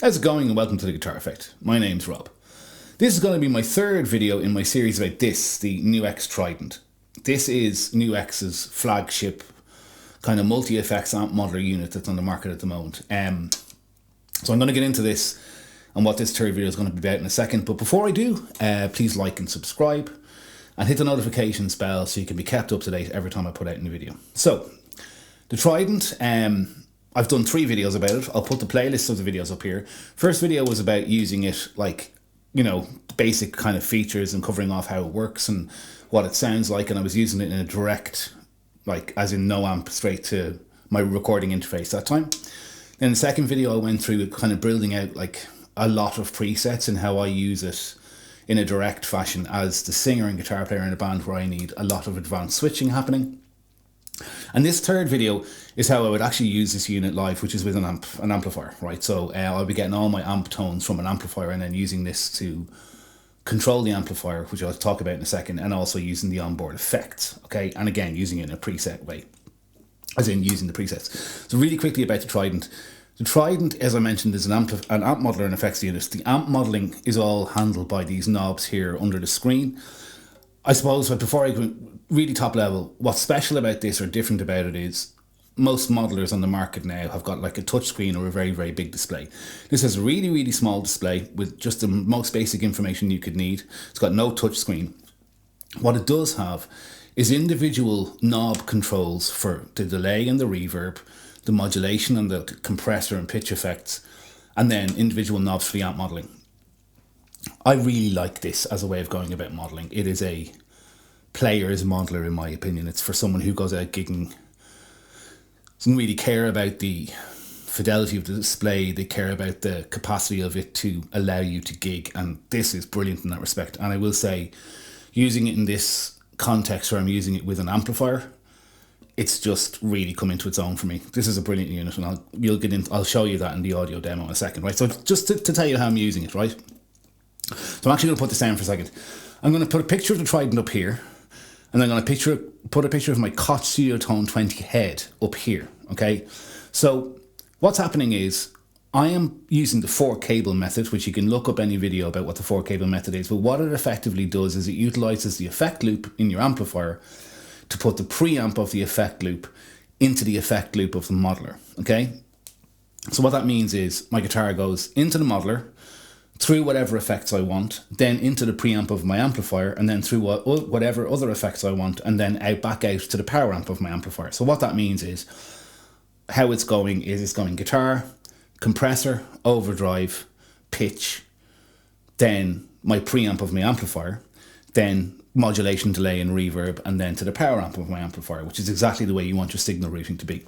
How's it going, and welcome to The Guitar Effect. My name's Rob. This is going to be my third video in my series about this, the NUX Trident. This is NUX's flagship kind of multi-effects amp modeler unit that's on the market at the moment. So I'm going to get into this and what this third video is going to be about in a second. But before I do, please like and subscribe and hit the notifications bell so you can be kept up to date every time I put out a new video. So, the Trident, I've done 3 videos about it. I'll put the playlist of the videos up here. First video was about using it, like, you know, basic kind of features and covering off how it works and what it sounds like. And I was using it in a direct, like, as in no amp, straight to my recording interface that time. Then the second video I went through kind of building out, like, a lot of presets and how I use it in a direct fashion as the singer and guitar player in a band where I need a lot of advanced switching happening. And this third video is how I would actually use this unit live, which is with an amplifier, right? So I'll be getting all my amp tones from an amplifier and then using this to control the amplifier, which I'll talk about in a second, and also using the onboard effects, okay? And again, using it in a preset way, as in using the presets. So really quickly about the Trident. The Trident, as I mentioned, is an amp modeler and effects unit. The amp modeling is all handled by these knobs here under the screen. I suppose, but before I go really top level, what's special about this or different about it is most modelers on the market now have got like a touch screen or a very, very big display. This has a really, really small display with just the most basic information you could need. It's got no touch screen. What it does have is individual knob controls for the delay and the reverb, the modulation and the compressor and pitch effects, and then individual knobs for the amp modeling. I really like this as a way of going about modeling. It is a player's modeler, in my opinion. It's for someone who goes out gigging, doesn't really care about the fidelity of the display. They care about the capacity of it to allow you to gig, and this is brilliant in that respect. And I will say, using it in this context where I'm using it with an amplifier, it's just really come into its own for me. This is a brilliant unit, and I'll show you that in the audio demo in a second, right? So just to tell you how I'm using it, right? So I'm actually going to put this down for a second. I'm going to put a picture of the Trident up here, and I'm going to put a picture of my Koch Studiotone 20 head up here, okay? So what's happening is I am using the 4-cable method, which you can look up any video about what the 4-cable method is, but what it effectively does is it utilizes the effect loop in your amplifier to put the preamp of the effect loop into the effect loop of the modeler, okay? So what that means is my guitar goes into the modeler, through whatever effects I want, then into the preamp of my amplifier, and then through whatever other effects I want, and then back out to the power amp of my amplifier. So what that means is, how it's going is it's going guitar, compressor, overdrive, pitch, then my preamp of my amplifier, then modulation, delay and reverb, and then to the power amp of my amplifier, which is exactly the way you want your signal routing to be.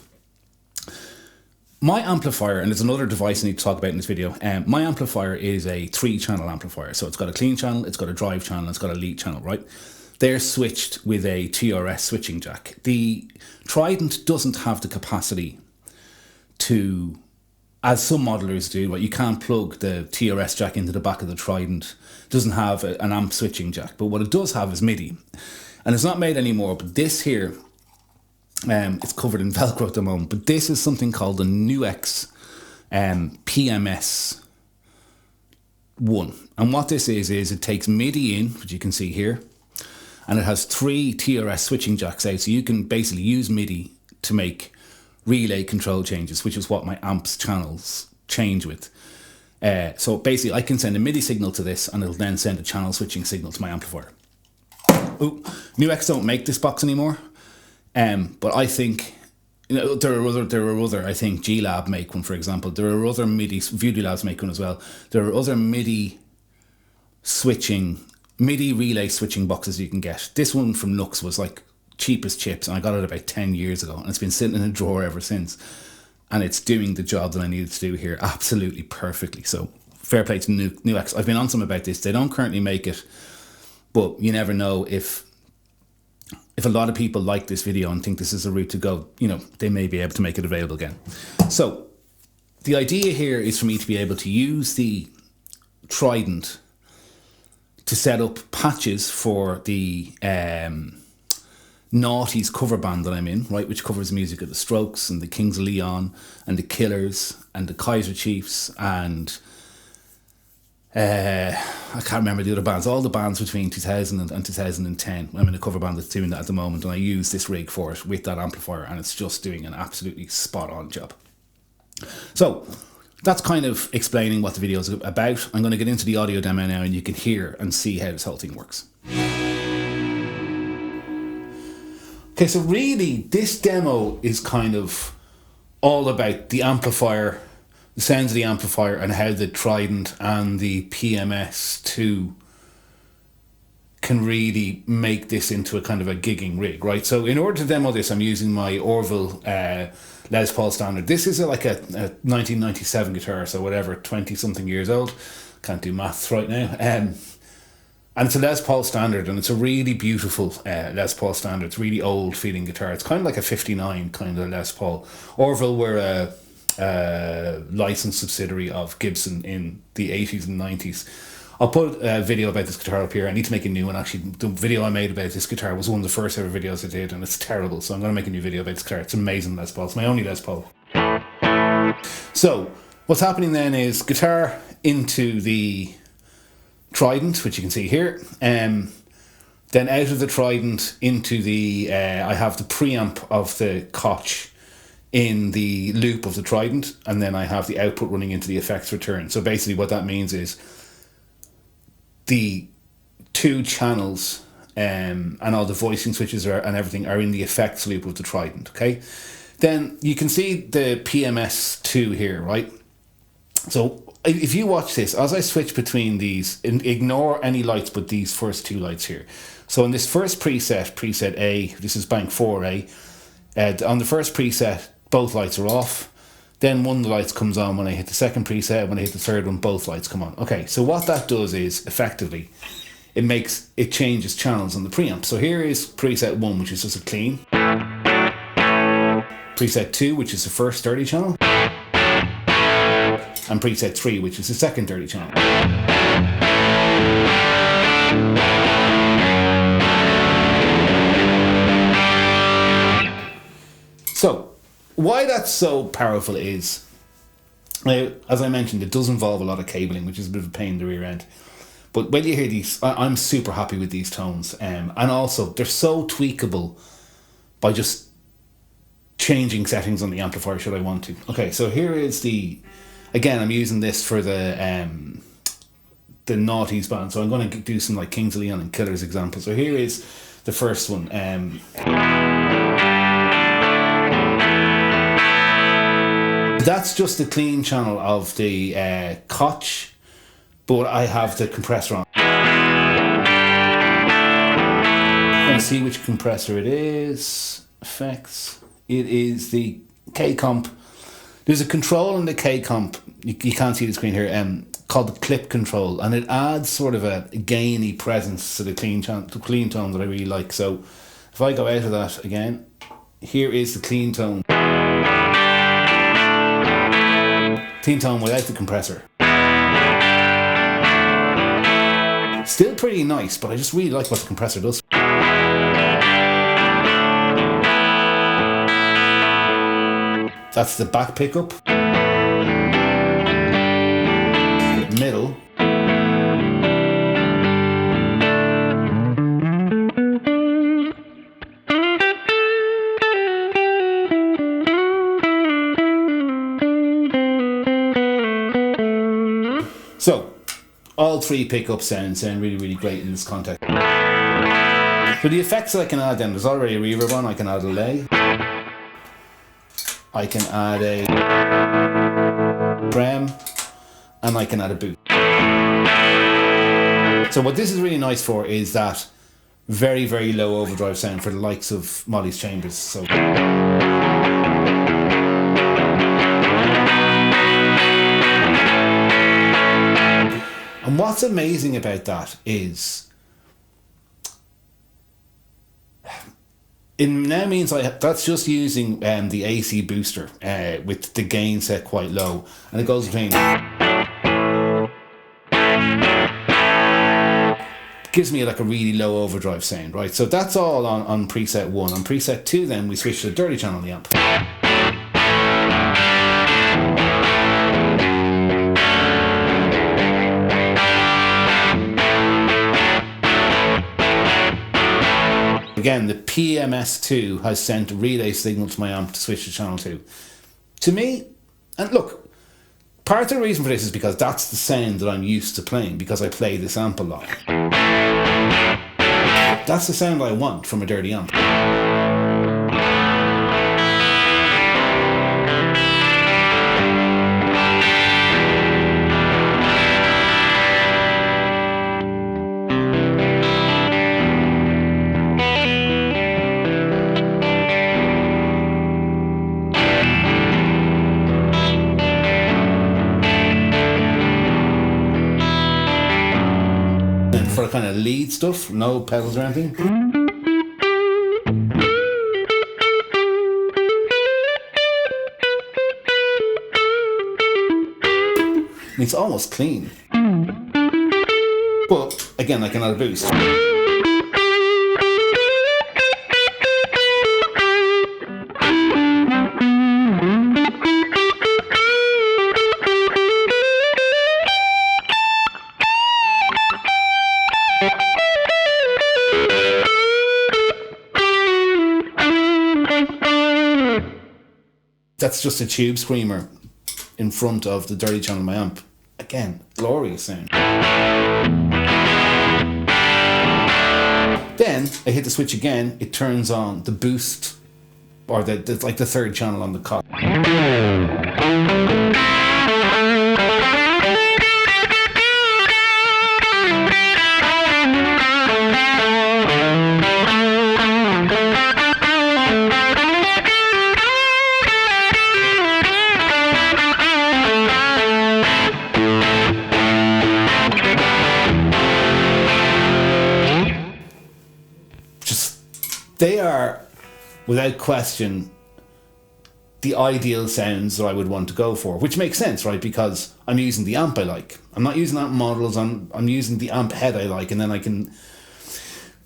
My amplifier, and there's another device I need to talk about in this video, my amplifier is a 3-channel amplifier. So it's got a clean channel, it's got a drive channel, it's got a lead channel, right? They're switched with a TRS switching jack. The Trident doesn't have the capacity to, as some modelers do, right? You can't plug the TRS jack into the back of the Trident. It doesn't have an amp switching jack, but what it does have is MIDI. And it's not made anymore, but this here, it's covered in Velcro at the moment, but this is something called the NUX PMS-1. And what this is it takes MIDI in, which you can see here, and it has 3 TRS switching jacks out, so you can basically use MIDI to make relay control changes, which is what my amp's channels change with. So basically I can send a MIDI signal to this, and it'll then send a channel switching signal to my amplifier. Oh, NUX don't make this box anymore. But I think, you know, there are other, I think G-Lab make one, for example. There are other MIDI, Voodoo Labs make one as well. There are other MIDI relay switching boxes you can get. This one from NUX was like cheap as chips, and I got it about 10 years ago, and it's been sitting in a drawer ever since. And it's doing the job that I needed to do here absolutely perfectly. So fair play to NUX. I've been on some about this. They don't currently make it, but you never know if a lot of people like this video and think this is a route to go, you know, they may be able to make it available again. So the idea here is for me to be able to use the Trident to set up patches for the noughties cover band that I'm in, right, which covers music of the Strokes and the Kings of Leon and the Killers and the Kaiser Chiefs and I can't remember the other bands, all the bands between 2000 and 2010. I'm in a cover band that's doing that at the moment, and I use this rig for it with that amplifier, and it's just doing an absolutely spot on job. So that's kind of explaining what the video is about. I'm going to get into the audio demo now, and you can hear and see how this whole thing works. Okay, so really this demo is kind of all about the amplifier, the sounds of the amplifier, and how the Trident and the PMS-2 can really make this into a kind of a gigging rig, right? So in order to demo this, I'm using my Orville Les Paul Standard. This is like a 1997 guitar, so whatever, 20 something years old. Can't do maths right now. And it's a Les Paul Standard, and it's a really beautiful Les Paul Standard. It's really old feeling guitar. It's kind of like a 59 kind of Les Paul. Orville were a licensed subsidiary of Gibson in the 80s and 90s. I'll put a video about this guitar up here. I need to make a new one. Actually, the video I made about this guitar was one of the first ever videos I did, and it's terrible. So I'm going to make a new video about this guitar. It's amazing Les Paul. It's my only Les Paul. So what's happening then is guitar into the Trident, which you can see here. Then out of the Trident into the, I have the preamp of the Koch in the loop of the Trident, and then I have the output running into the effects return. So basically what that means is the two channels and all the voicing switches and everything are in the effects loop of the Trident, okay? Then you can see the PMS-2 here, right? So if you watch this, as I switch between these, ignore any lights but these first two lights here. So in this first preset A, this is bank 4A, on the first preset, both lights are off. Then one of the lights comes on when I hit the second preset. When I hit the third one, both lights come on. Okay, so what that does is, effectively, it changes channels on the preamp. So here is preset 1, which is just a clean. Preset 2, which is the first dirty channel. And preset 3, which is the second dirty channel. So, why that's so powerful is, as I mentioned, it does involve a lot of cabling, which is a bit of a pain in the rear end. But when you hear these, I'm super happy with these tones. And also, they're so tweakable by just changing settings on the amplifier should I want to. Okay, so here is the... Again, I'm using this for the noughties band, so I'm going to do some like Kings of Leon and Killers examples. So here is the first one. That's just the clean channel of the Koch, but I have the compressor on. I'm going to see which compressor it is. Effects. It is the K-Comp. There's a control in the K-Comp, you can't see the screen here, called the clip control, and it adds sort of a gainy presence to the clean tone that I really like. So if I go out of that again, here is the clean tone. Clean tone without the compressor. Still pretty nice, but I just really like what the compressor does. That's the back pickup. Middle. So, all three pickups sound really, really great in this context. For the effects that I can add then, there's already a reverb on, I can add a delay. I can add a trem, and I can add a boot. So what this is really nice for is that very, very low overdrive sound for the likes of Molly's Chambers. So and what's amazing about that is it now means that's just using the AC booster with the gain set quite low, and it goes between gives me like a really low overdrive sound, right? So that's all on preset 1. On preset 2 then we switch to the dirty channel on the amp. Again, the PMS-2 has sent a relay signal to my amp to switch to channel 2. To me, and look, part of the reason for this is because that's the sound that I'm used to playing, because I play this amp a lot. That's the sound I want from a dirty amp. For kind of lead stuff, no pedals or anything. It's almost clean. But again, I can add a boost. That's just a tube screamer in front of the dirty channel of my amp. Again, glorious sound. Then I hit the switch again, it turns on the boost, or the like the third channel on the Koch. They are, without question, the ideal sounds that I would want to go for, which makes sense, right? Because I'm using the amp I like. I'm not using amp models. I'm using the amp head I like, and then I can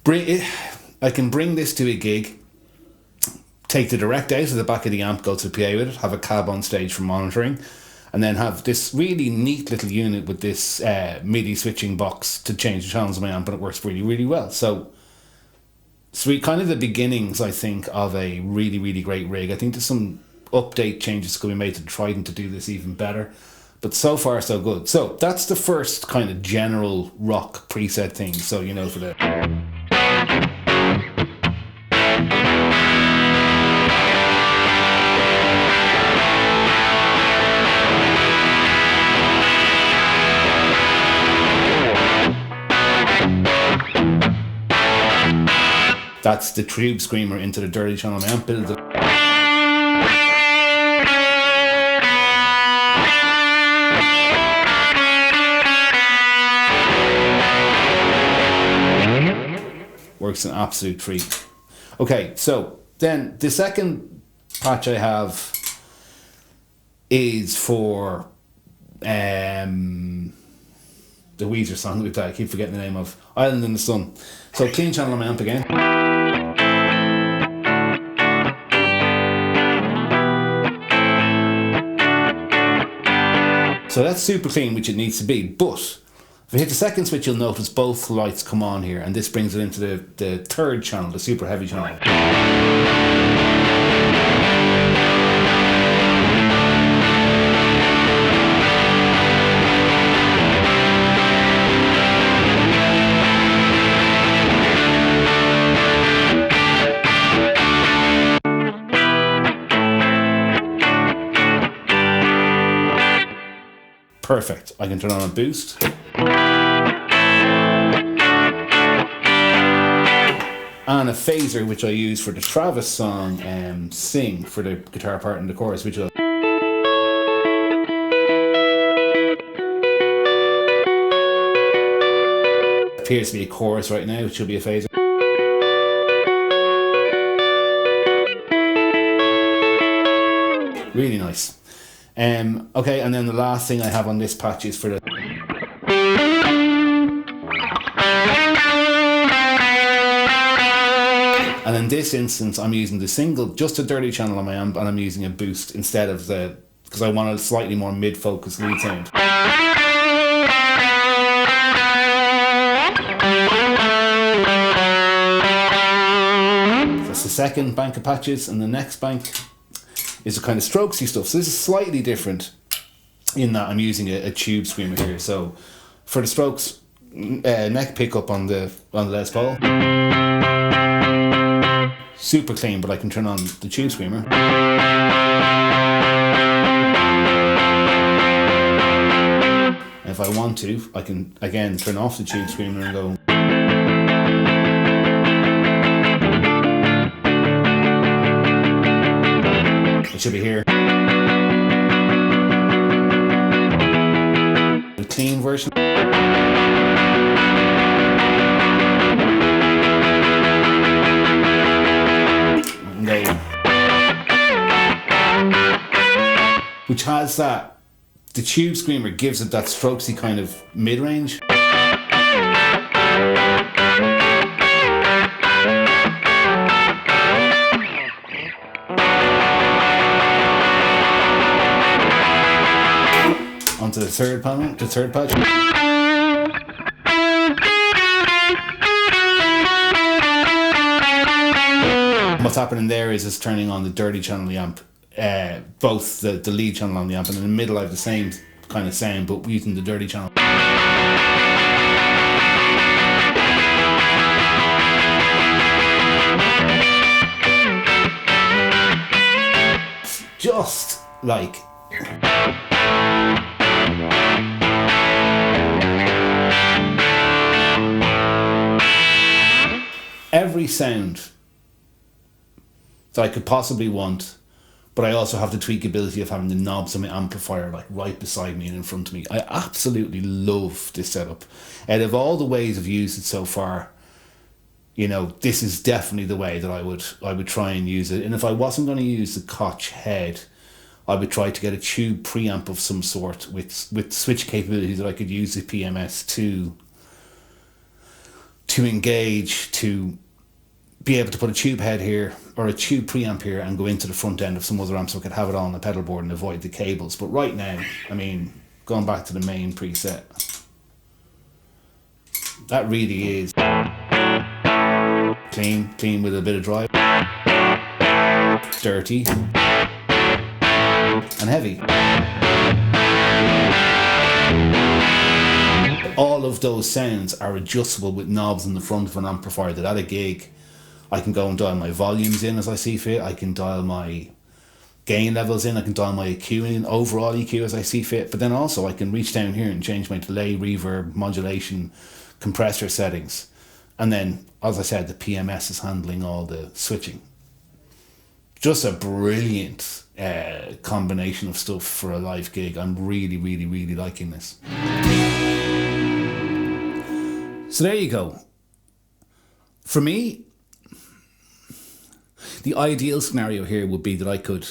bring it. I can bring this to a gig, take the direct out of the back of the amp, go to the PA with it, have a cab on stage for monitoring, and then have this really neat little unit with this MIDI switching box to change the channels of my amp, and it works really, really well. So kind of the beginnings, I think, of a really, really great rig. I think there's some update changes going to be made to the Trident to do this even better. But so far, so good. So that's the first kind of general rock preset thing. So, you know, for the... That's the tube screamer into the dirty channel of my amp. Build it. Works an absolute treat. Okay, so then the second patch I have is for the Weezer song that we play. I keep forgetting the name of. Island in the Sun. So clean channel on my amp again. So that's super clean, which it needs to be, but if I hit the second switch, you'll notice both lights come on here, and this brings it into the third channel, the super heavy channel. Perfect. I can turn on a boost. And a phaser, which I use for the Travis song Sing, for the guitar part in the chorus, which will... appears to be a chorus right now, which should be a phaser. Really nice. Okay, and then the last thing I have on this patch is for the... And in this instance, I'm using the single, just a dirty channel on my amp, and I'm using a boost instead of the, because I want a slightly more mid-focus lead sound. That's the second bank of patches, and the next bank is the kind of strokesy stuff. So this is slightly different in that I'm using a tube screamer here. So for the strokes, neck pickup on the Les Paul, super clean, but I can turn on the tube screamer. And if I want to, I can again turn off the tube screamer and go. It should be here. The clean version. Which has that, the tube screamer gives it that strokesy kind of mid-range. Onto the third panel, the third patch. What's happening there is it's turning on the dirty channel of the amp. Both the lead channel on the amp, and in the middle I have the same kind of sound but using the dirty channel. Just like every sound that I could possibly want, but I also have the tweakability of having the knobs on my amplifier like right beside me and in front of me. I absolutely love this setup. Out of all the ways I've used it so far, you know, this is definitely the way that I would try and use it. And if I wasn't going to use the Koch head, I would try to get a tube preamp of some sort with switch capabilities that I could use the PMS to engage, to be able to put a tube head here or a tube preamp here and go into the front end of some other amp so I could have it all on the pedal board and avoid the cables. But right now, I mean, going back to the main preset, that really is clean with a bit of drive, dirty and heavy. All of those sounds are adjustable with knobs in the front of an amplifier that at a gig I can go and dial my volumes in as I see fit. I can dial my gain levels in. I can dial my EQ in, overall EQ as I see fit. But then also I can reach down here and change my delay, reverb, modulation, compressor settings. And then, as I said, the PMS is handling all the switching. Just a brilliant combination of stuff for a live gig. I'm really, really, really liking this. So there you go. For me, the ideal scenario here would be that I could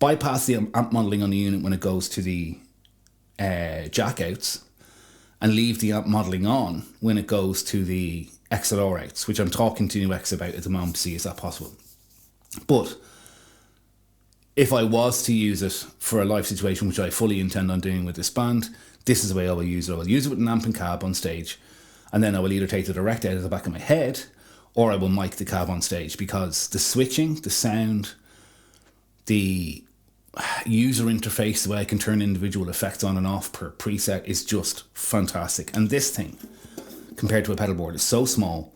bypass the amp modelling on the unit when it goes to the jack outs and leave the amp modelling on when it goes to the XLR outs, which I'm talking to NUX about at the moment to see is that possible. But if I was to use it for a live situation, which I fully intend on doing with this band, this is the way I will use it. I will use it with an amp and cab on stage, and then I will either take the direct out of the back of my head, or I will mic the cab on stage, because the switching, the sound, the user interface, the way I can turn individual effects on and off per preset is just fantastic. And this thing, compared to a pedal board, is so small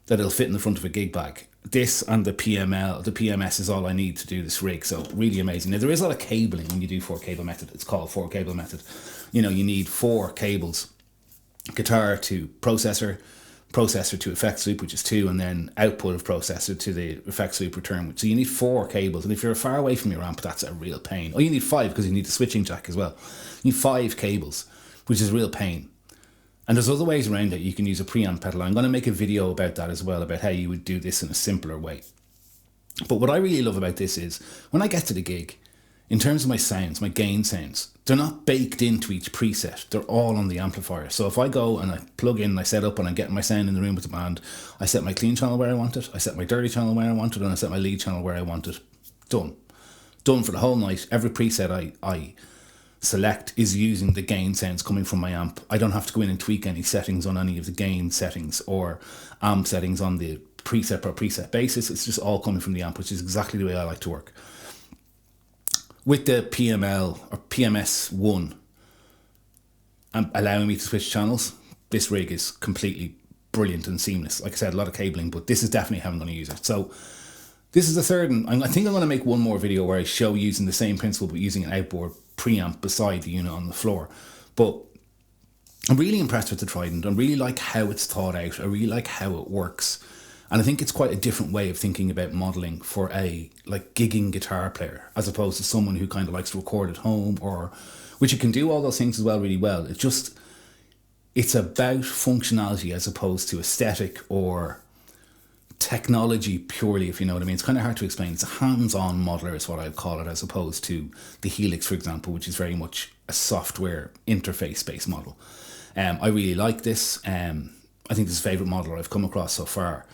that it'll fit in the front of a gig bag. This and the PMS is all I need to do this rig, so really amazing. Now there is a lot of cabling when you do 4-cable method. It's called 4-cable method. You know, you need 4 cables, guitar to processor to effects loop, which is 2, and then output of processor to the effects loop return. So you need 4 cables, and if you're far away from your amp, that's a real pain. Oh, you need 5 because you need the switching jack as well. You need 5 cables, which is a real pain. And there's other ways around it. You can use a preamp pedal. I'm going to make a video about that as well, about how you would do this in a simpler way. But what I really love about this is, when I get to the gig, In terms of my sounds, my gain sounds, they're not baked into each preset. They're all on the amplifier. So if I go and I plug in, I set up and I'm getting my sound in the room with the band, I set my clean channel where I want it, I set my dirty channel where I want it, and I set my lead channel where I want it. Done. Done for the whole night. Every preset I select is using the gain sounds coming from my amp. I don't have to go in and tweak any settings on any of the gain settings or amp settings on the preset per preset basis. It's just all coming from the amp, which is exactly the way I like to work. With the PML or PMS-1 allowing me to switch channels, this rig is completely brilliant and seamless. Like I said, a lot of cabling, but this is definitely how I'm going to use it. So this is the third, and I think I'm going to make one more video where I show using the same principle but using an outboard preamp beside the unit on the floor. But I'm really impressed with the Trident. I really like how it's thought out. I really like how it works. And I think it's quite a different way of thinking about modelling for a like gigging guitar player, as opposed to someone who kind of likes to record at home, or which you can do all those things as well really well. It's about functionality as opposed to aesthetic or technology purely, if you know what I mean. It's kind of hard to explain. It's a hands-on modeler is what I would call it, as opposed to the Helix, for example, which is very much a software interface-based model. I really like this. I think this is a favourite modeler I've come across so far.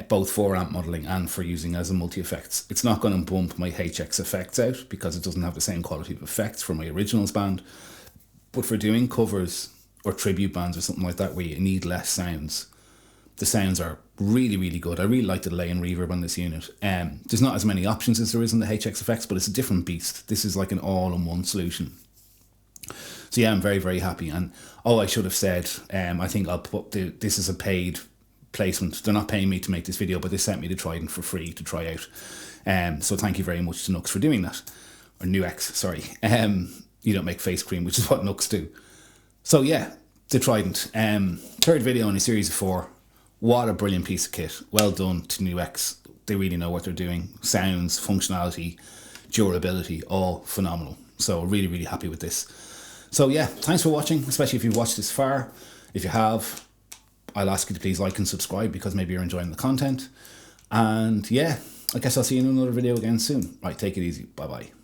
Both for amp modelling and for using as a multi-effects. It's not going to bump my HX effects out because it doesn't have the same quality of effects for my originals band. But for doing covers or tribute bands or something like that where you need less sounds, the sounds are really, really good. I really like the delay and reverb on this unit. There's not as many options as there is in the HX effects, but it's a different beast. This is like an all-in-one solution. So yeah, I'm very, very happy. And I should have said, I think I'll put this is a paid placement. They're not paying me to make this video, but they sent me the Trident for free to try out. So thank you very much to NUX for doing that. Or NUX, sorry. You don't make face cream, which is what NUX do. So yeah, the Trident. Third video in a series of 4. What a brilliant piece of kit. Well done to NUX. They really know what they're doing. Sounds, functionality, durability, all phenomenal. So really, really happy with this. So yeah, thanks for watching, especially if you've watched this far. If you have, I'll ask you to please like and subscribe because maybe you're enjoying the content. And yeah, I guess I'll see you in another video again soon. Right, take it easy. Bye-bye.